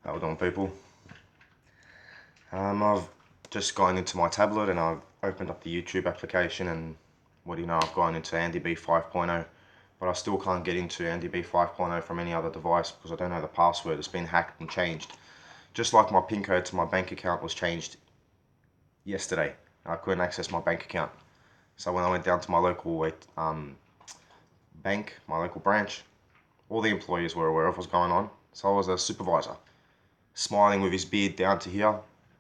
How we doing, people? I've just gone into my tablet and I've opened up the YouTube application, and what do you know, I've gone into Andy B 5.0, but I still can't get into Andy B 5.0 from any other device because I don't know the password. It's been hacked and changed. Just like my PIN code to my bank account was changed yesterday. I couldn't access my bank account. So when I went down to my local bank, my local branch, all the employees were aware of what's going on. So I was a supervisor, smiling with his beard down to here,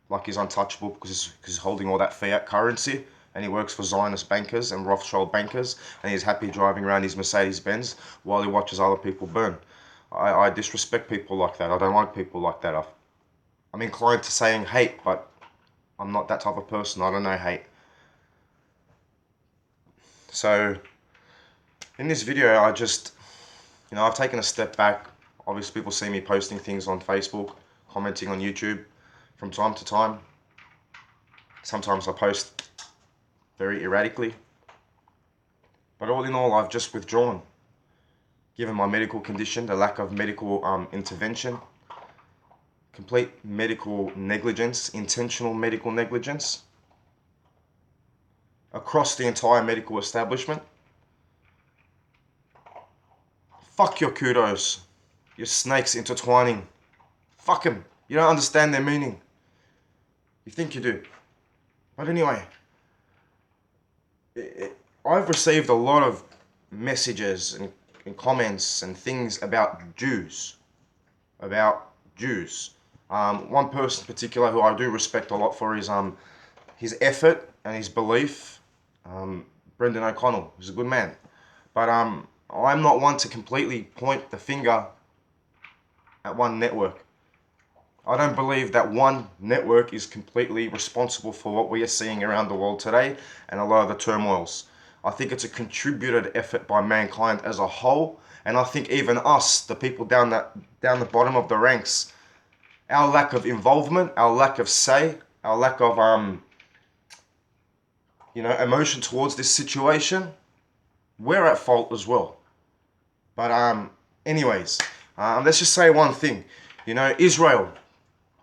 like he's untouchable because he's holding all that fiat currency, and he works for Zionist bankers and Rothschild bankers, and he's happy driving around his Mercedes-Benz while he watches other people burn. I disrespect people like that. I don't like people like that. I'm inclined to saying hate, but I'm not that type of person. I don't know hate. So in this video, I've taken a step back. Obviously, people see me posting things on Facebook, commenting on YouTube from time to time. Sometimes I post very erratically. But all in all, I've just withdrawn. Given my medical condition, the lack of medical intervention, complete medical negligence, intentional medical negligence across the entire medical establishment. Fuck your kudos, your snakes intertwining. Fuck them. You don't understand their meaning. You think you do. But anyway, I've received a lot of messages and comments and things about Jews. One person in particular who I do respect a lot for his effort and his belief, Brendan O'Connell, who's a good man. But I'm not one to completely point the finger at one network. I don't believe that one network is completely responsible for what we are seeing around the world today and a lot of the turmoils. I think it's a contributed effort by mankind as a whole, and I think even us, the people down the bottom of the ranks, our lack of involvement, our lack of say, our lack of emotion towards this situation, we're at fault as well. But anyways, let's just say one thing. Israel,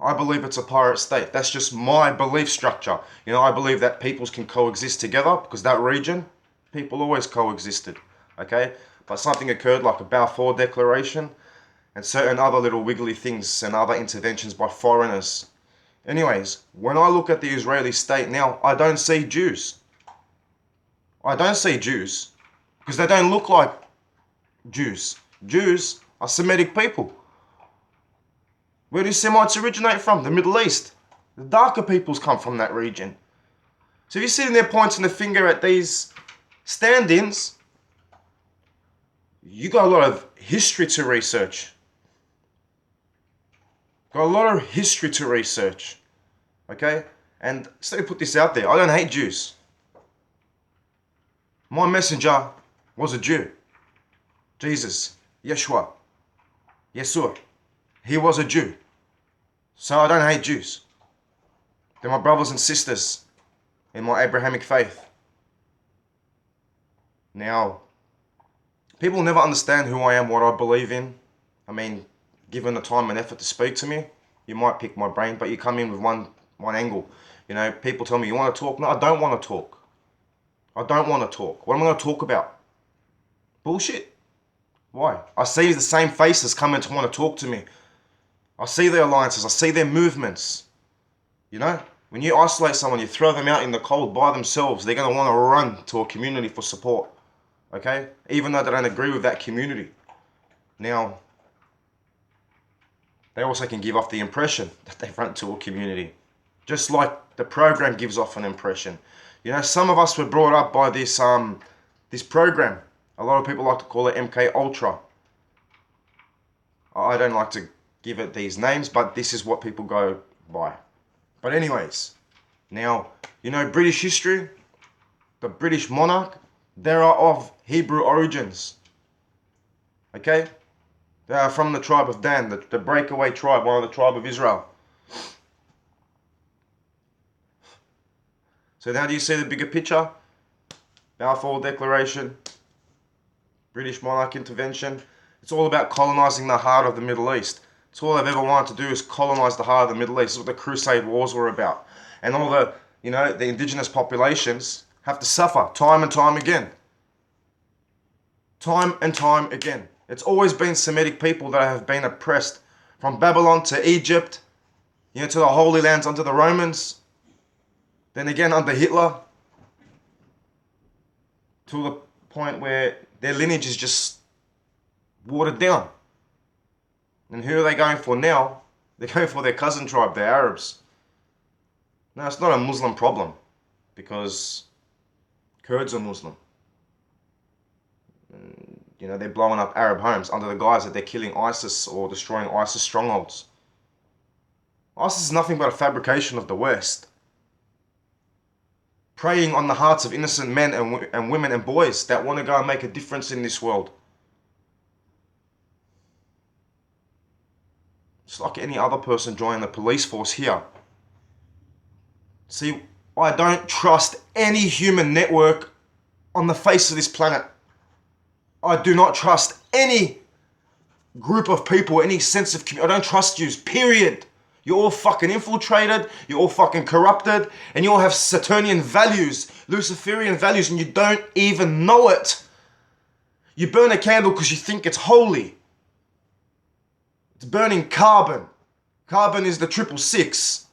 I believe it's a pirate state. That's just my belief structure. I believe that peoples can coexist together because that region, people always coexisted, okay? But something occurred like a Balfour Declaration and certain other little wiggly things and other interventions by foreigners. Anyways, when I look at the Israeli state now, I don't see Jews. I don't see Jews because they don't look like Jews. Jews are Semitic people. Where do Semites originate from? The Middle East. The darker peoples come from that region. So if you're sitting there pointing the finger at these stand-ins, you got a lot of history to research. Got a lot of history to research. Okay? And so to put this out there, I don't hate Jews. My messenger was a Jew. Jesus, Yeshua, Yesur. He was a Jew. So I don't hate Jews. They're my brothers and sisters in my Abrahamic faith. Now, people never understand who I am, what I believe in. I mean, given the time and effort to speak to me, you might pick my brain, but you come in with one angle. People tell me, you want to talk? No, I don't want to talk. I don't want to talk. What am I going to talk about? Bullshit. Why? I see the same faces coming to want to talk to me. I see their alliances. I see their movements. When you isolate someone, you throw them out in the cold by themselves, they're going to want to run to a community for support. Okay? Even though they don't agree with that community. Now, they also can give off the impression that they've run to a community. Just like the program gives off an impression. Some of us were brought up by this program. A lot of people like to call it MK Ultra. I don't like to give it these names, but this is what people go by. But anyways, now, British history, the British monarch, they are of Hebrew origins. Okay? They are from the tribe of Dan, the breakaway tribe, one of the tribe of Israel. So now do you see the bigger picture? Balfour Declaration, British monarch intervention. It's all about colonizing the heart of the Middle East. It's all they've ever wanted to do is colonize the heart of the Middle East. That's what the Crusade Wars were about. And all the, the indigenous populations have to suffer time and time again. Time and time again. It's always been Semitic people that have been oppressed. From Babylon to Egypt, to the Holy Lands under the Romans. Then again under Hitler. To the point where their lineage is just watered down. And who are they going for now? They're going for their cousin tribe, the Arabs. No, it's not a Muslim problem, because Kurds are Muslim. And, they're blowing up Arab homes under the guise that they're killing ISIS or destroying ISIS strongholds. ISIS is nothing but a fabrication of the West, preying on the hearts of innocent men and women and boys that want to go and make a difference in this world. Just like any other person joining the police force here. See, I don't trust any human network on the face of this planet. I do not trust any group of people, any sense of community. I don't trust yous, period. You're all fucking infiltrated, you're all fucking corrupted, and you all have Saturnian values, Luciferian values, and you don't even know it. You burn a candle because you think it's holy. It's burning carbon. Carbon is the 666.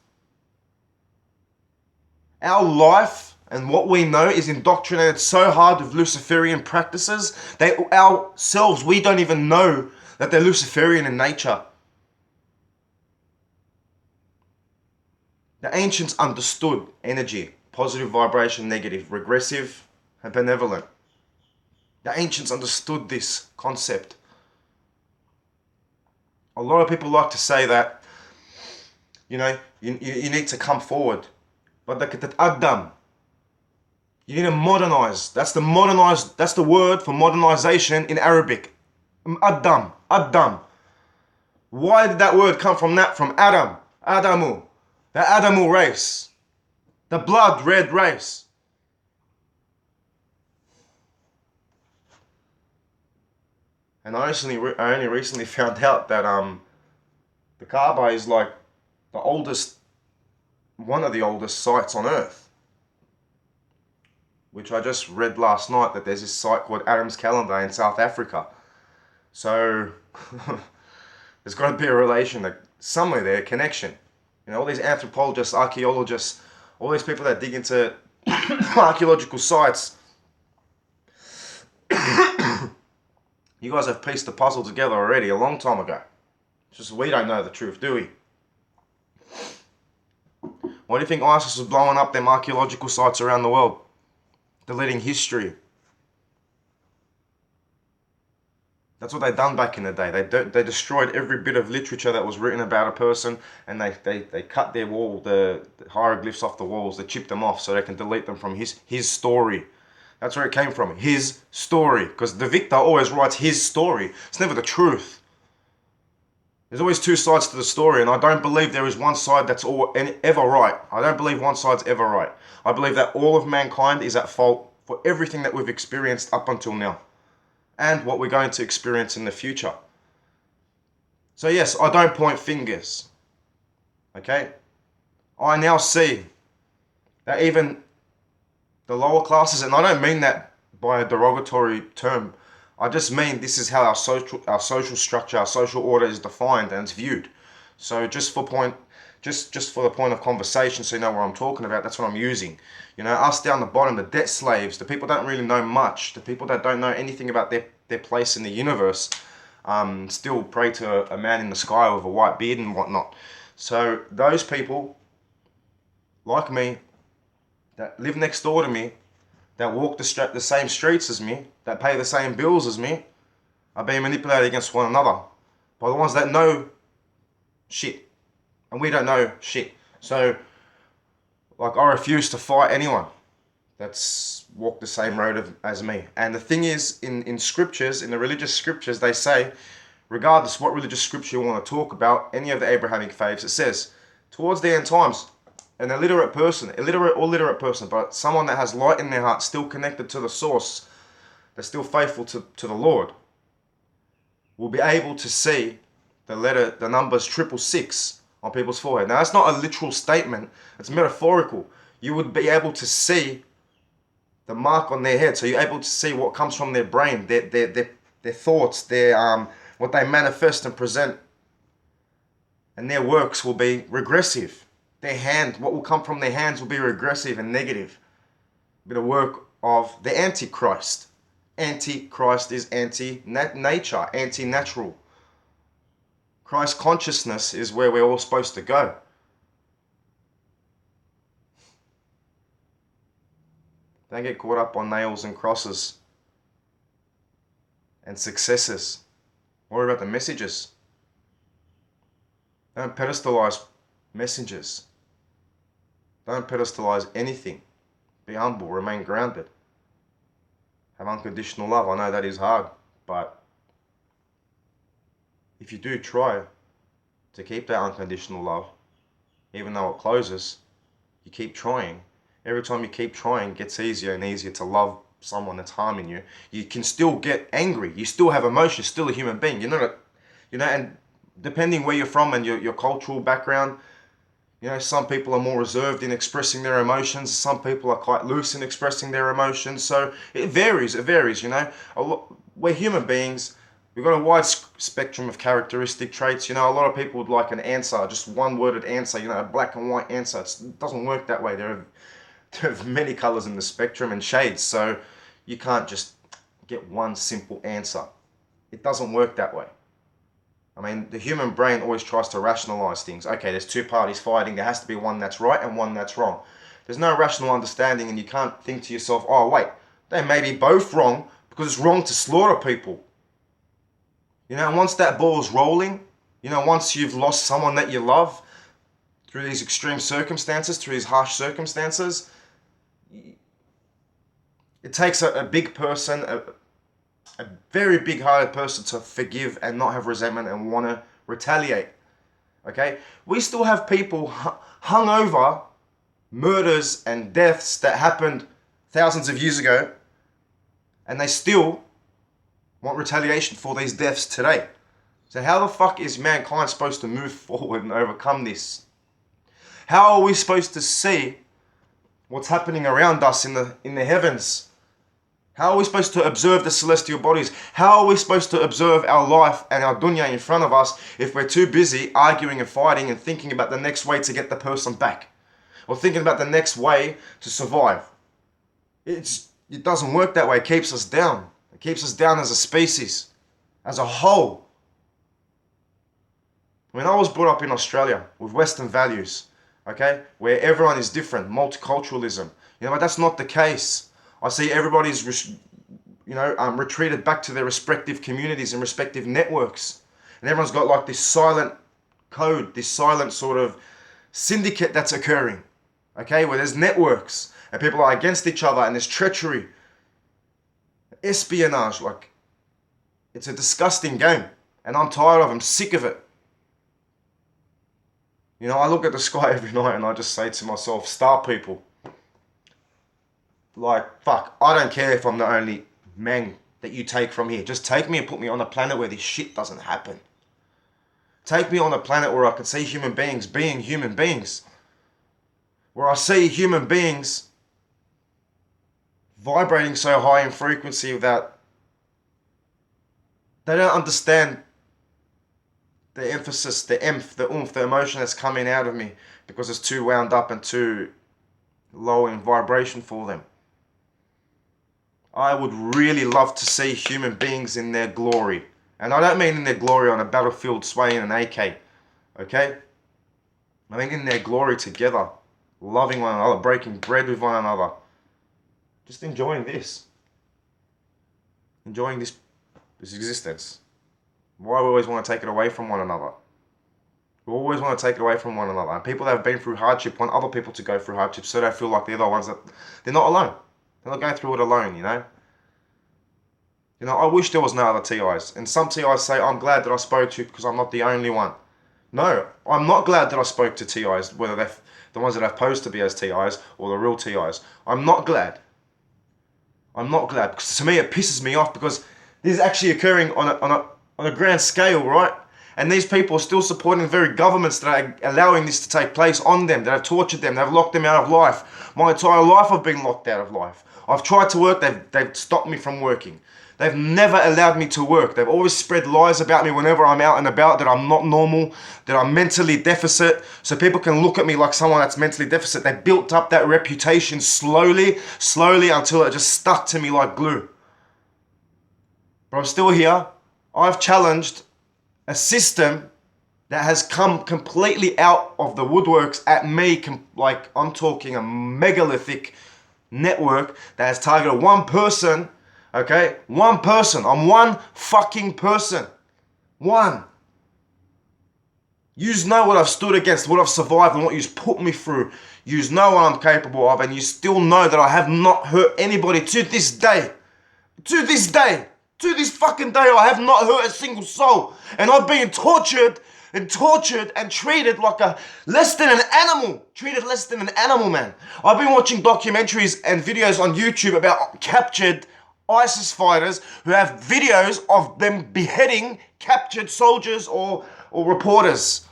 Our life and what we know is indoctrinated so hard with Luciferian practices that ourselves, we don't even know that they're Luciferian in nature. The ancients understood energy, positive vibration, negative, regressive, and benevolent. The ancients understood this concept. A lot of people like to say that, you need to come forward. But taqaddam. You need to modernize. That's the word for modernization in Arabic. Addam. Why did that word come from that? From Adam. Adamu. The Adamu race. The blood red race. And I only recently found out that the Kaaba is like one of the oldest sites on Earth. Which I just read last night, that there's this site called Adam's Calendar in South Africa. So there's got to be a relation, somewhere there, a connection. All these anthropologists, archaeologists, all these people that dig into archaeological sites. You guys have pieced the puzzle together already a long time ago. It's just we don't know the truth, do we? Why do you think ISIS was blowing up them archaeological sites around the world? Deleting history. That's what they done back in the day. They destroyed every bit of literature that was written about a person, and they cut their wall, the hieroglyphs off the walls. They chipped them off so they can delete them from his story. That's where it came from. His story. Because the victor always writes his story. It's never the truth. There's always two sides to the story, and I don't believe there is one side that's ever right. I don't believe one side's ever right. I believe that all of mankind is at fault for everything that we've experienced up until now, and what we're going to experience in the future. So yes, I don't point fingers. Okay? I now see that even the lower classes, and I don't mean that by a derogatory term, I just mean this is how our social structure, our social order is defined and it's viewed. So just for the point of conversation, so you know what I'm talking about, that's what I'm using. Us down the bottom, the debt slaves, the people that don't really know much, the people that don't know anything about their place in the universe, still pray to a man in the sky with a white beard and whatnot. So those people, like me, that live next door to me, that walk the same streets as me, that pay the same bills as me, are being manipulated against one another by the ones that know shit. And we don't know shit. So, I refuse to fight anyone that's walked the same road as me. And the thing is, in scriptures, in the religious scriptures, they say, regardless what religious scripture you want to talk about, any of the Abrahamic faiths, it says, towards the end times, an illiterate or literate person, but someone that has light in their heart, still connected to the source, they're still faithful to the Lord, will be able to see the numbers 666 on people's forehead. Now that's not a literal statement, it's metaphorical. You would be able to see the mark on their head, so you're able to see what comes from their brain, their thoughts, what they manifest and present, and their works will be regressive. What will come from their hands will be regressive and negative. Be the work of the Antichrist. Antichrist is anti-nature, anti-natural. Christ consciousness is where we're all supposed to go. Don't get caught up on nails and crosses and successes. Worry about the messages. Don't pedestalize messengers. Don't pedestalize anything. Be humble, remain grounded. Have unconditional love. I know that is hard, but if you do try to keep that unconditional love, even though it closes, you keep trying. Every time you keep trying, it gets easier and easier to love someone that's harming you. You can still get angry. You still have emotions. Still a human being. And depending where you're from and your cultural background, some people are more reserved in expressing their emotions. Some people are quite loose in expressing their emotions. So it varies. We're human beings. We've got a wide spectrum of characteristic traits. A lot of people would like an answer, just one-worded answer, a black and white answer. It doesn't work that way. There are many colors in the spectrum and shades. So you can't just get one simple answer. It doesn't work that way. The human brain always tries to rationalize things. Okay, there's two parties fighting. There has to be one that's right and one that's wrong. There's no rational understanding, and you can't think to yourself, oh, wait, they may be both wrong because it's wrong to slaughter people. And once that ball's rolling, once you've lost someone that you love through these extreme circumstances, through these harsh circumstances, it takes a big person, a very big-hearted person to forgive and not have resentment and want to retaliate. Okay? We still have people hung over murders and deaths that happened thousands of years ago, and they still want retaliation for these deaths today. So how the fuck is mankind supposed to move forward and overcome this? How are we supposed to see what's happening around us in the heavens? How are we supposed to observe the celestial bodies? How are we supposed to observe our life and our dunya in front of us if we're too busy arguing and fighting and thinking about the next way to get the person back? Or thinking about the next way to survive? It doesn't work that way. It keeps us down. It keeps us down as a species, as a whole. I was brought up in Australia with Western values, okay, where everyone is different, multiculturalism. But that's not the case. I see everybody's, retreated back to their respective communities and respective networks. And everyone's got like this silent code, this silent sort of syndicate that's occurring, okay, where there's networks and people are against each other and there's treachery, espionage. It's a disgusting game and I'm tired of it. I'm sick of it. I look at the sky every night and I just say to myself, star people. Fuck, I don't care if I'm the only man that you take from here. Just take me and put me on a planet where this shit doesn't happen. Take me on a planet where I can see human beings being human beings. Where I see human beings vibrating so high in frequency that they don't understand the emphasis, the oomph, the emotion that's coming out of me because it's too wound up and too low in vibration for them. I would really love to see human beings in their glory. And I don't mean in their glory on a battlefield swaying an AK, okay? I mean in their glory together, loving one another, breaking bread with one another. Just enjoying this. Enjoying this existence. Why we always want to take it away from one another. We always want to take it away from one another. And people that have been through hardship want other people to go through hardship so they feel like they're the ones that, they're not alone. They're not going through it alone, I wish there was no other TIs. And some TIs say, I'm glad that I spoke to you because I'm not the only one. No, I'm not glad that I spoke to TIs, whether they're the ones that I've posed to be as TIs or the real TIs. I'm not glad. I'm not glad because to me it pisses me off because this is actually occurring on a grand scale, right? And these people are still supporting the very governments that are allowing this to take place on them, that have tortured them, they've locked them out of life. My entire life I've been locked out of life. I've tried to work, they've stopped me from working. They've never allowed me to work. They've always spread lies about me whenever I'm out and about, that I'm not normal, that I'm mentally deficit, so people can look at me like someone that's mentally deficit. They built up that reputation slowly until it just stuck to me like glue. But I'm still here. I've challenged a system that has come completely out of the woodworks at me, like I'm talking a megalithic network that has targeted one person, okay? One person. I'm one fucking person. One. Yous know what I've stood against, what I've survived, and what you've put me through. Yous know what I'm capable of, and you still know that I have not hurt anybody to this day. To this day. To this fucking day, I have not hurt a single soul. And I've been tortured and treated like less than an animal. Treated less than an animal, man. I've been watching documentaries and videos on YouTube about captured ISIS fighters who have videos of them beheading captured soldiers or reporters.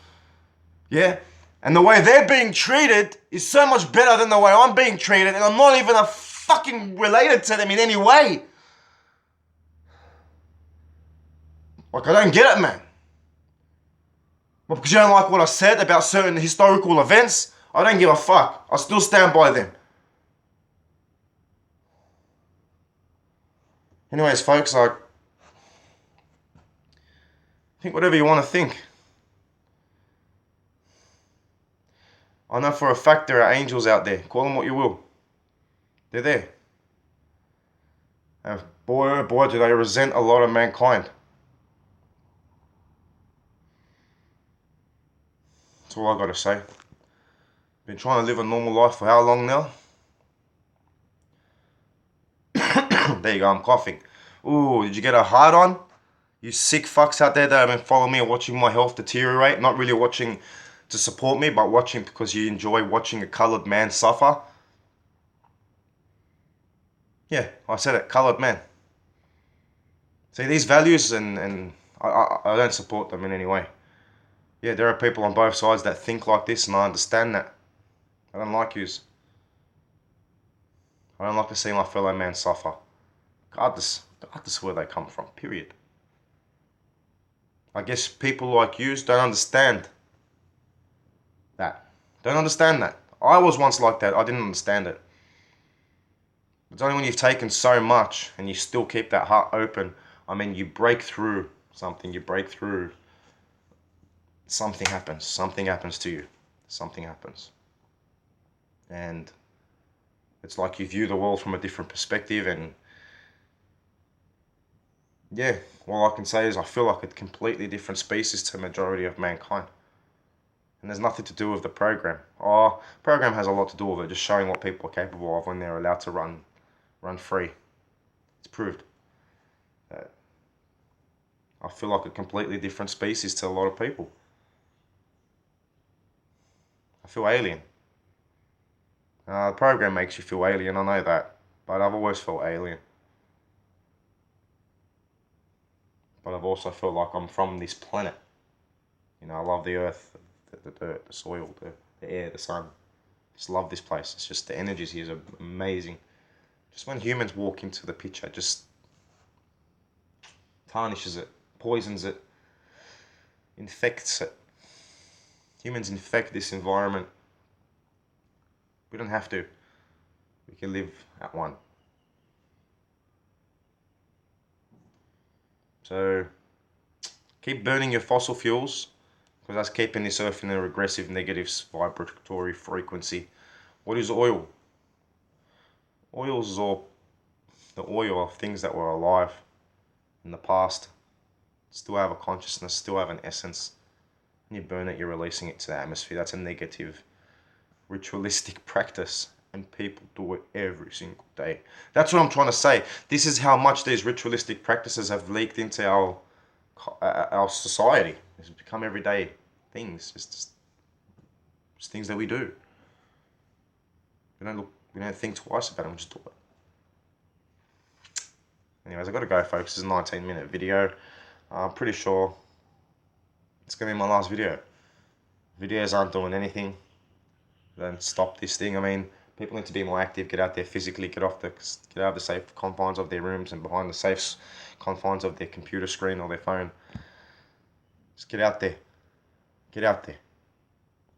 Yeah? And the way they're being treated is so much better than the way I'm being treated, and I'm not even fucking related to them in any way. Like, I don't get it, man. Well, because you don't like what I said about certain historical events, I don't give a fuck. I still stand by them. Anyways, folks, like, think whatever you want to think. I know for a fact there are angels out there. Call them what you will. They're there. And boy, oh boy, do they resent a lot of mankind. That's all I got to say. Been trying to live a normal life for how long now? There you go, I'm coughing. Ooh, did you get a hard on? You sick fucks out there that have been following me and watching my health deteriorate. Not really watching to support me, but watching because you enjoy watching a coloured man suffer. Yeah, I said it, coloured man. See, these values, and I don't support them in any way. Yeah, there are people on both sides that think like this, and I understand that. I don't like yous. I don't like to see my fellow man suffer. Regardless where they come from, period. I guess people like yous don't understand that. Don't understand that. I was once like that. I didn't understand it. It's only when you've taken so much and you still keep that heart open. I mean, you break through something. You break through. Something happens. Something happens to you. Something happens. And it's like you view the world from a different perspective. And yeah, all I can say is I feel like a completely different species to the majority of mankind. And there's nothing to do with the program. Program has a lot to do with it, just showing what people are capable of when they're allowed to run free. It's proved that I feel like a completely different species to a lot of people. I feel alien. The program makes you feel alien, I know that, but I've always felt alien. But I've also felt like I'm from this planet. You know, I love the earth, the dirt, the soil, the air, the sun. Just love this place. It's just the energies here are amazing. Just when humans walk into the picture, it just tarnishes it, poisons it, infects it. Humans infect this environment. We don't have to. We can live at one. So keep burning your fossil fuels, because that's keeping this earth in a regressive, negative vibratory frequency. What is oil? Oil is all the oil of things that were alive in the past, still have a consciousness, still have an essence. When you burn it, you're releasing it to the atmosphere. That's a negative, ritualistic practice, and people do it every single day. That's what I'm trying to say. This is how much these ritualistic practices have leaked into our society. It's become everyday things, just things that we do. We don't think twice about it, we just do it. Anyways, I gotta go, folks. This is a 19-minute video. I'm pretty sure it's gonna be my last video. Videos aren't doing anything. Don't stop this thing. I mean, people need to be more active. Get out there physically. Get out of the safe confines of their rooms and behind the safe confines of their computer screen or their phone. Just get out there. Get out there.